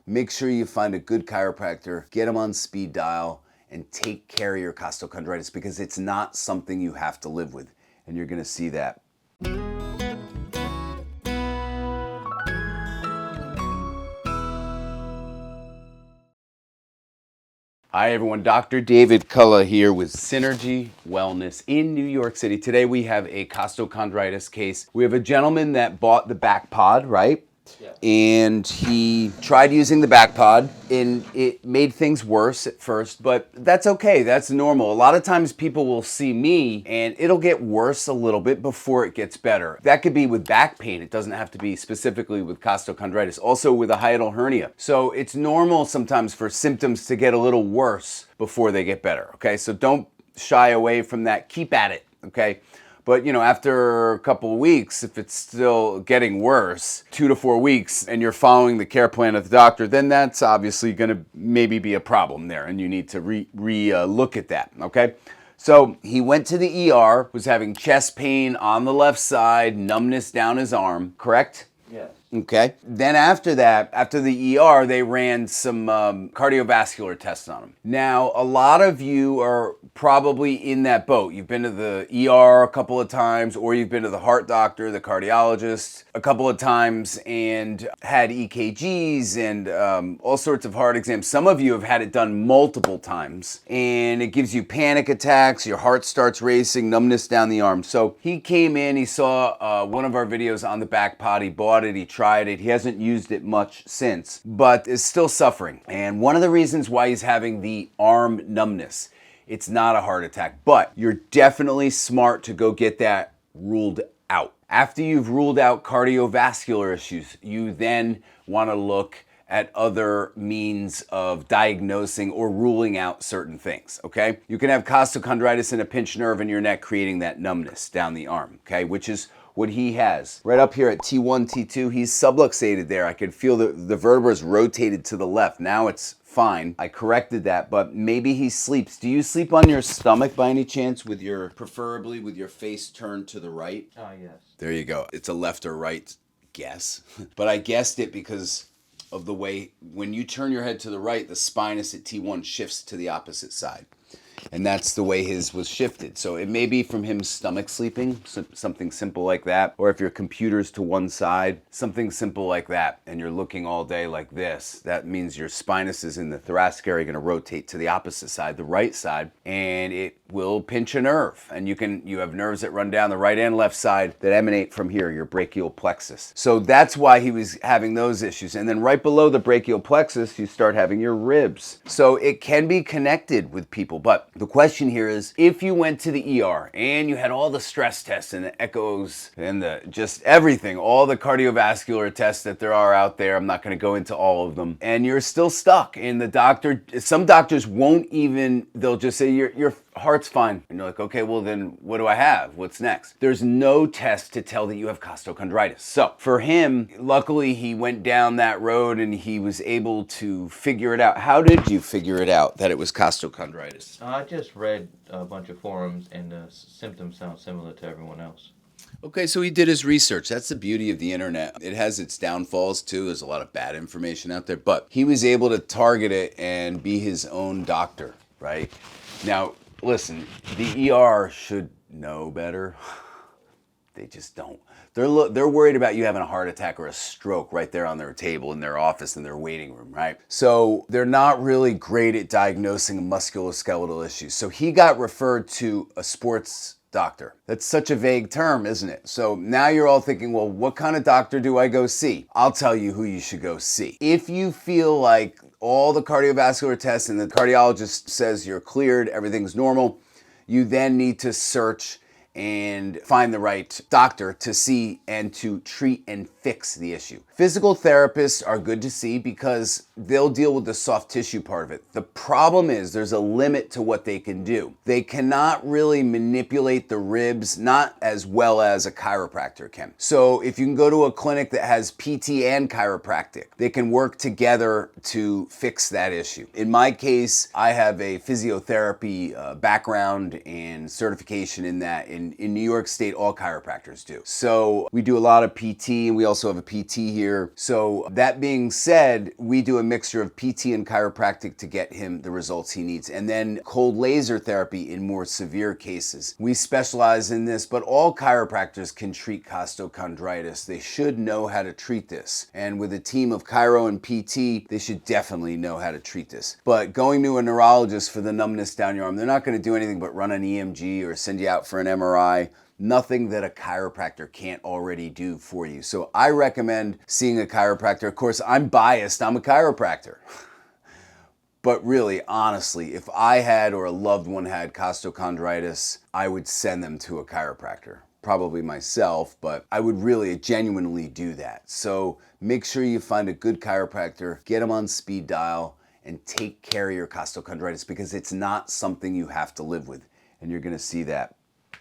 make sure you find a good chiropractor, get them on speed dial, and take care of your costochondritis, because it's not something you have to live with, and you're gonna see that. Hi everyone, Dr. David Kulla here with Synergy Wellness in New York City. Today we have a costochondritis case. We have a gentleman that bought the back pod, right? Yeah. And he tried using the back pod and it made things worse at first, but that's okay, that's normal. A lot of times people will see me and it'll get worse a little bit before it gets better. That could be with back pain, it doesn't have to be specifically with costochondritis, also with a hiatal hernia. So it's normal sometimes for symptoms to get a little worse before they get better, okay? So don't shy away from that, keep at it, okay? But after a couple of weeks, if it's still getting worse, 2 to 4 weeks, and you're following the care plan of the doctor, then that's obviously going to maybe be a problem there, and you need to look at that, okay? So he went to the ER, was having chest pain on the left side, numbness down his arm, correct? Yes. Okay. Then after that, after the ER, they ran some cardiovascular tests on him. Now, a lot of you are probably in that boat. You've been to the ER a couple of times, or you've been to the heart doctor, the cardiologist, a couple of times and had EKGs and all sorts of heart exams. Some of you have had it done multiple times, and it gives you panic attacks, your heart starts racing, numbness down the arm. So he came in, he saw one of our videos on the back pod, he bought it, he tried it. He hasn't used it much since, but is still suffering. And one of the reasons why he's having the arm numbness, it's not a heart attack, but you're definitely smart to go get that ruled out. After you've ruled out cardiovascular issues, you then want to look at other means of diagnosing or ruling out certain things, okay? You can have costochondritis and a pinched nerve in your neck creating that numbness down the arm, okay? Which is what he has. Right up here at T1, T2, he's subluxated there. I could feel the vertebrae rotated to the left. Now it's fine. I corrected that, but maybe he sleeps. Do you sleep on your stomach by any chance preferably with your face turned to the right? Yes. There you go. It's a left or right guess. But I guessed it because of the way, when you turn your head to the right, the spinous at T1 shifts to the opposite side. And that's the way his was shifted. So it may be from him stomach sleeping, something simple like that. Or if your computer's to one side, something simple like that, and you're looking all day like this, that means your spinous is in the thoracic area going to rotate to the opposite side, the right side, and it will pinch a nerve. And you have nerves that run down the right and left side that emanate from here, your brachial plexus. So that's why he was having those issues. And then right below the brachial plexus, you start having your ribs. So it can be connected with people, but the question here is, if you went to the ER and you had all the stress tests and the echoes and just everything, all the cardiovascular tests that there are out there, I'm not going to go into all of them, and you're still stuck, and some doctors won't even, they'll just say your heart's fine, and you're like, okay, well then what do I have? What's next? There's no test to tell that you have costochondritis. So for him, luckily he went down that road and he was able to figure it out. How did you figure it out that it was costochondritis? I just read a bunch of forums and the symptoms sound similar to everyone else. Okay, so he did his research. That's the beauty of the internet. It has its downfalls too. There's a lot of bad information out there, but he was able to target it and be his own doctor, right? Now, listen, the ER should know better. They just don't. They're worried about you having a heart attack or a stroke right there on their table in their office in their waiting room, right? So they're not really great at diagnosing musculoskeletal issues. So he got referred to a sports doctor. That's such a vague term, isn't it? So now you're all thinking, well, what kind of doctor do I go see? I'll tell you who you should go see. If you feel like all the cardiovascular tests and the cardiologist says you're cleared, everything's normal, you then need to search and find the right doctor to see and to treat and fix the issue. Physical therapists are good to see because they'll deal with the soft tissue part of it. The problem is there's a limit to what they can do. They cannot really manipulate the ribs, not as well as a chiropractor can. So if you can go to a clinic that has PT and chiropractic, they can work together to fix that issue. In my case, I have a physiotherapy background and certification in that. In New York State, all chiropractors do. So we do a lot of PT and we also also have a PT here. So that being said, we do a mixture of PT and chiropractic to get him the results he needs. And then cold laser therapy in more severe cases. We specialize in this, but all chiropractors can treat costochondritis. They should know how to treat this. And with a team of chiro and PT, they should definitely know how to treat this. But going to a neurologist for the numbness down your arm, they're not going to do anything but run an EMG or send you out for an MRI. Nothing that a chiropractor can't already do for you. So I recommend seeing a chiropractor. Of course, I'm biased. I'm a chiropractor. But really, honestly, if I had or a loved one had costochondritis, I would send them to a chiropractor. Probably myself, but I would really genuinely do that. So make sure you find a good chiropractor, get them on speed dial, and take care of your costochondritis, because it's not something you have to live with. And you're going to see that.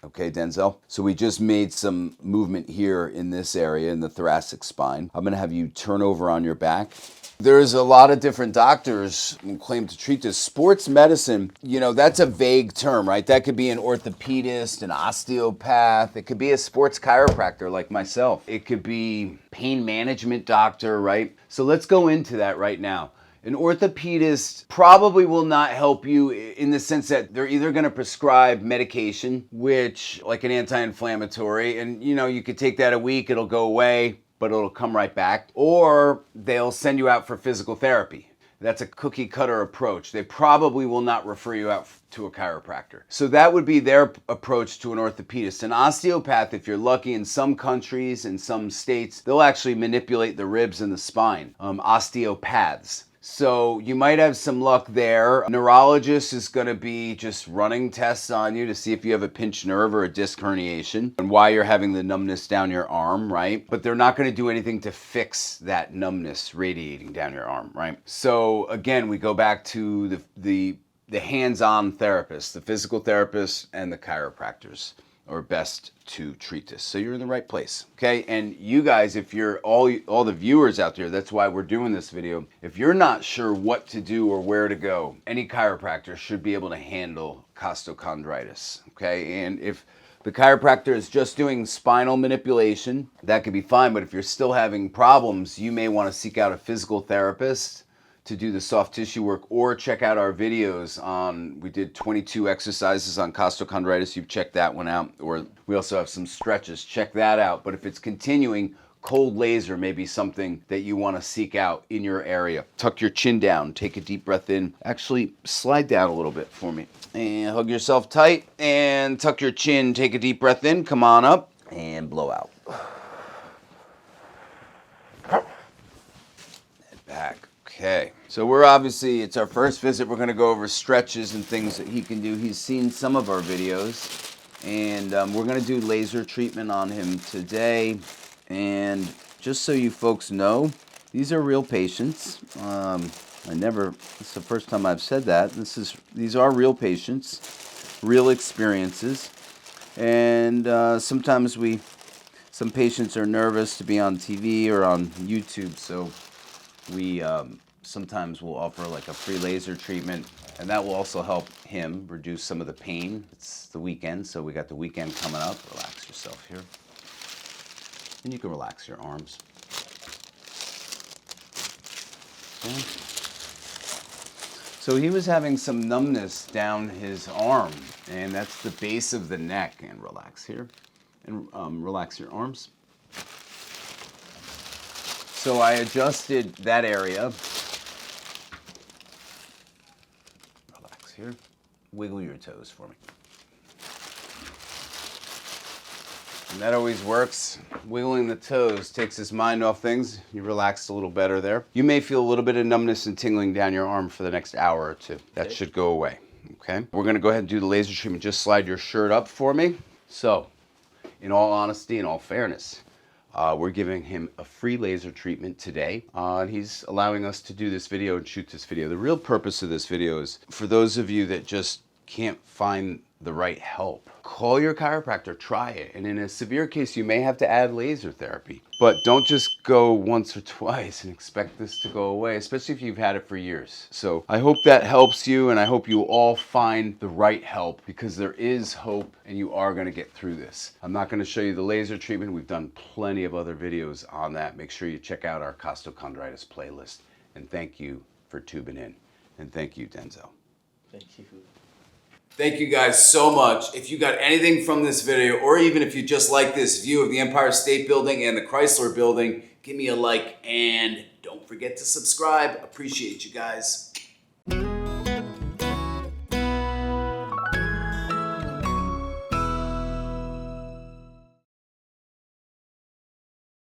Okay, Denzel? So we just made some movement here in this area, in the thoracic spine. I'm going to have you turn over on your back. There's a lot of different doctors who claim to treat this. Sports medicine, you know, that's a vague term, right? That could be an orthopedist, an osteopath. It could be a sports chiropractor like myself. It could be pain management doctor, right? So let's go into that right now. An orthopedist probably will not help you in the sense that they're either going to prescribe medication, which like an anti-inflammatory, and you know, you could take that a week, it'll go away, but it'll come right back. Or they'll send you out for physical therapy. That's a cookie cutter approach. They probably will not refer you out to a chiropractor. So that would be their approach to an orthopedist. An osteopath, if you're lucky, in some countries, in some states, they'll actually manipulate the ribs and the spine. Osteopaths. So you might have some luck there. A neurologist is going to be just running tests on you to see if you have a pinched nerve or a disc herniation and why you're having the numbness down your arm, right? But they're not going to do anything to fix that numbness radiating down your arm, right? So again, we go back to the hands-on therapists, the physical therapists and the chiropractors are best to treat this. So you're in the right place, okay? And you guys, if you're all the viewers out there, that's why we're doing this video. If you're not sure what to do or where to go, any chiropractor should be able to handle costochondritis, okay? And if the chiropractor is just doing spinal manipulation, that could be fine. But if you're still having problems, you may want to seek out a physical therapist to do the soft tissue work, or check out our videos on, we did 22 exercises on costochondritis. You've checked that one out. Or we also have some stretches. Check that out. But if it's continuing, cold laser may be something that you want to seek out in your area. Tuck your chin down. Take a deep breath in. Actually, slide down a little bit for me. And hug yourself tight. And tuck your chin. Take a deep breath in. Come on up. And blow out. Head back. Okay, so we're obviously, it's our first visit. We're going to go over stretches and things that he can do. He's seen some of our videos, and we're going to do laser treatment on him today. And just so you folks know, these are real patients. It's the first time I've said that. These are real patients, real experiences. And sometimes some patients are nervous to be on TV or on YouTube, so we sometimes will offer like a free laser treatment, and that will also help him reduce some of the pain. It's the weekend, so we got the weekend coming up. Relax yourself here. And you can relax your arms. Okay. So he was having some numbness down his arm, and that's the base of the neck. And relax here. And relax your arms. So I adjusted that area. Relax here. Wiggle your toes for me. And that always works. Wiggling the toes takes his mind off things. You relaxed a little better there. You may feel a little bit of numbness and tingling down your arm for the next hour or two. That should go away, okay? We're gonna go ahead and do the laser treatment. Just slide your shirt up for me. So, in all honesty and all fairness, we're giving him a free laser treatment today. And he's allowing us to do this video and shoot this video. The real purpose of this video is for those of you that just can't find the right help, call your chiropractor, try it. And in a severe case, you may have to add laser therapy. But don't just go once or twice and expect this to go away, especially if you've had it for years. So I hope that helps you, and I hope you all find the right help, because there is hope and you are going to get through this. I'm not going to show you the laser treatment. We've done plenty of other videos on that. Make sure you check out our Costochondritis playlist. And thank you for tuning in. And thank you, Denzel. Thank you. Thank you guys so much. If you got anything from this video, or even if you just like this view of the Empire State Building and the Chrysler Building, give me a like and don't forget to subscribe. Appreciate you guys.